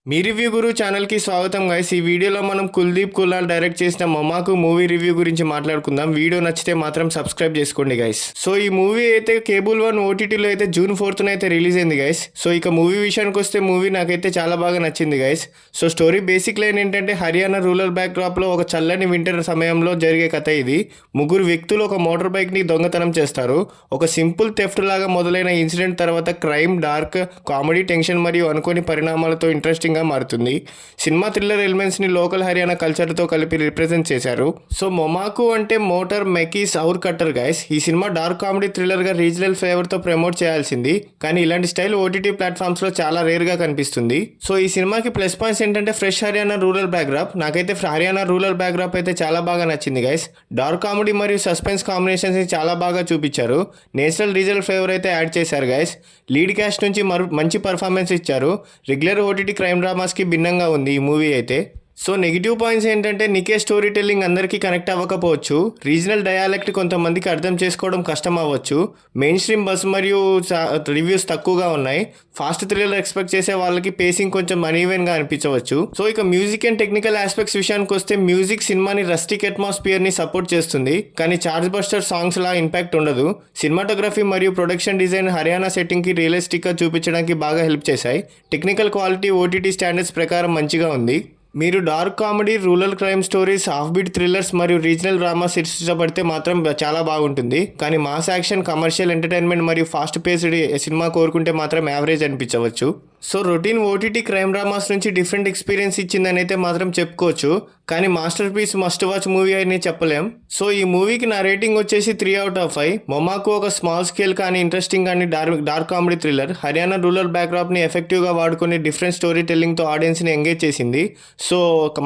మీ review గురు ఛానల్కి స్వాగతం guys. ఈ వీడియోలో మనం కుల్దీప్ కులాల్ డైరెక్ట్ చేసిన మమాకు మూవీ రివ్యూ గురించి మాట్లాడుకుందాం. వీడియో నచ్చితే మాత్రం సబ్స్క్రైబ్ చేసుకోండి గైస్. సో ఈ మూవీ అయితే కేబుల్ 1 ఓటీటీలో అయితే జూన్ 4th అయితే రిలీజ్ అయింది గైస్. సో ఇక మూవీ విషయానికి వస్తే మూవీ నాకైతే చాలా బాగా నచ్చింది guys. So story basic line ఏంటంటే హర్యానా రూరల్ బ్యాక్డ్రాప్లో ఒక చల్లని వింటర్ సమయంలో జరిగే కథ ఇది. ముగ్గురు వ్యక్తులు ఒక మోటార్ బైక్ని దొంగతనం చేస్తారు. ఒక సింపుల్ థెఫ్ట్ లాగా మొదలైన ఇన్సిడెంట్ తర్వాత క్రైమ్, డార్క్ కామెడీ, టెన్షన్ మరియు అనుకోని పరిణామాలతో ఇంట్రెస్టింగ్ మారుతుంది. సినిమా థ్రిల్లర్ ఎలిమెంట్స్ ని లోకల్ హర్యానా కల్చర్ తో కలిపి రిప్రజెంట్ చేశారు. సో మొమాకు అంటే మోటార్ మెకీస్ ఔర్ కట్టర్ గైస్. ఈ సినిమా డార్క్ కామెడీ థ్రిల్లర్ గా రీజనల్ ఫ్లేవర్ తో ప్రమోట్ చేయాల్సింది, కానీ ఇలాంటి స్టైల్ ఓటీటీ ప్లాట్ఫామ్స్ లో చాలా రేర్ గా కనిపిస్తుంది. సో ఈ సినిమాకి ప్లస్ పాయింట్స్ ఏంటంటే ఫ్రెష్ హర్యానా రూరల్ బ్యాక్డ్రాప్. నాకైతే హర్యానా రూరల్ బ్యాక్డ్రాప్ అయితే చాలా బాగా నచ్చింది గైస్. డార్క్ కామెడీ మరియు సస్పెన్స్ కాంబినేషన్స్ ని చాలా బాగా చూపించారు. నేచురల్ రీజనల్ ఫ్లేవర్ అయితే యాడ్ చేశారు గైస్. లీడ్ క్యాస్ట్ నుంచి మంచి పర్ఫార్మెన్స్ ఇచ్చారు. రెగ్యులర్ ఓటీటీ క్రైమ్ డ్రామాస్కి భిన్నంగా ఉంది ఈ మూవీ అయితే. సో నెగిటివ్ పాయింట్స్ ఏంటంటే నికే స్టోరీ టెల్లింగ్ అందరికీ కనెక్ట్ అవ్వకపోవచ్చు. రీజనల్ డయాలెక్ట్ కొంతమందికి అర్థం చేసుకోవడం కష్టం అవ్వచ్చు. మెయిన్ స్ట్రీమ్ బస్ మరియు రివ్యూస్ తక్కువగా ఉన్నాయి. ఫాస్ట్ థ్రిల్లర్ ఎక్స్పెక్ట్ చేసే వాళ్ళకి పేసింగ్ కొంచెం అన్ఈవెన్గా అనిపించవచ్చు. సో ఇక మ్యూజిక్ అండ్ టెక్నికల్ ఆస్పెక్ట్స్ విషయానికి వస్తే మ్యూజిక్ సినిమాని రస్టిక్ అట్మాస్ఫియర్ని సపోర్ట్ చేస్తుంది, కానీ చార్జ్ బస్టర్ సాంగ్స్ లా ఇంపాక్ట్ ఉండదు. సినిమాటోగ్రఫీ మరియు ప్రొడక్షన్ డిజైన్ హర్యానా సెట్టింగ్కి రియలిస్టిక్గా చూపించడానికి బాగా హెల్ప్ చేశాయి. టెక్నికల్ క్వాలిటీ ఓటీటీ స్టాండర్డ్స్ ప్రకారం మంచిగా ఉంది. మీరు dark comedy, rural crime stories, half beat thrillers మరియు రీజనల్ డ్రామాస్ ఇష్టపడితే మాత్రం చాలా బాగుంటుంది. కానీ మాస్ యాక్షన్, కమర్షియల్ ఎంటర్టైన్మెంట్ మరియు ఫాస్ట్ పేస్డ్ సినిమా కోరుకుంటే మాత్రం యావరేజ్ అనిపించవచ్చు. So routine OTT crime dramas నుంచి డిఫరెంట్ ఎక్స్పీరియన్స్ ఇచ్చిందని అయితే మాత్రం చెప్పుకోవచ్చు, కానీ masterpiece must watch movie అని చెప్పలేం. సో ఈ మూవీకి నా రేటింగ్ వచ్చేసి 3/5. మొమాకు ఒక స్మాల్ స్కేల్ కానీ ఇంట్రెస్టింగ్ కానీ dark comedy thriller. Haryana rural బ్యాక్డ్రాప్ని ఎఫెక్టివ్గా వాడుకొని డిఫరెంట్ స్టోరీ టెల్లింగ్తో ఆడియన్స్ని ఎంగేజ్ చేసింది. సో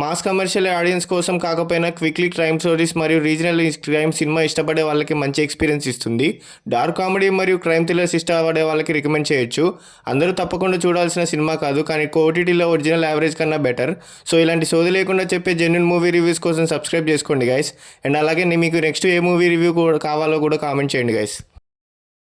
మాస్ కమర్షియల్ ఆడియన్స్ కోసం కాకపోయినా క్విక్లీ క్రైమ్ స్టోరీస్ మరియు రీజనల్ క్రైమ్ సినిమా ఇష్టపడే వాళ్ళకి మంచి ఎక్స్పీరియన్స్ ఇస్తుంది. డార్క్ కామెడీ మరియు క్రైమ్ థ్రిల్లర్స్ ఇష్టపడే వాళ్ళకి రికమెండ్ చేయొచ్చు. అందరూ తప్పకుండా చూడాల్సిన సినిమా కాదు, కానీ ఓటీటీలో ఒరిజినల్ యావరేజ్ కన్నా బెటర్. సో ఇలాంటి సోది లేకుండా చెప్పే జెన్యున్ మూవీ రివ్యూస్ కోసం సబ్స్క్రైబ్ చేసుకోండి గైస్. అండ్ అలాగే మీకు నెక్స్ట్ ఏ మూవీ రివ్యూ కావాలో కూడా కామెంట్ చేయండి గైస్.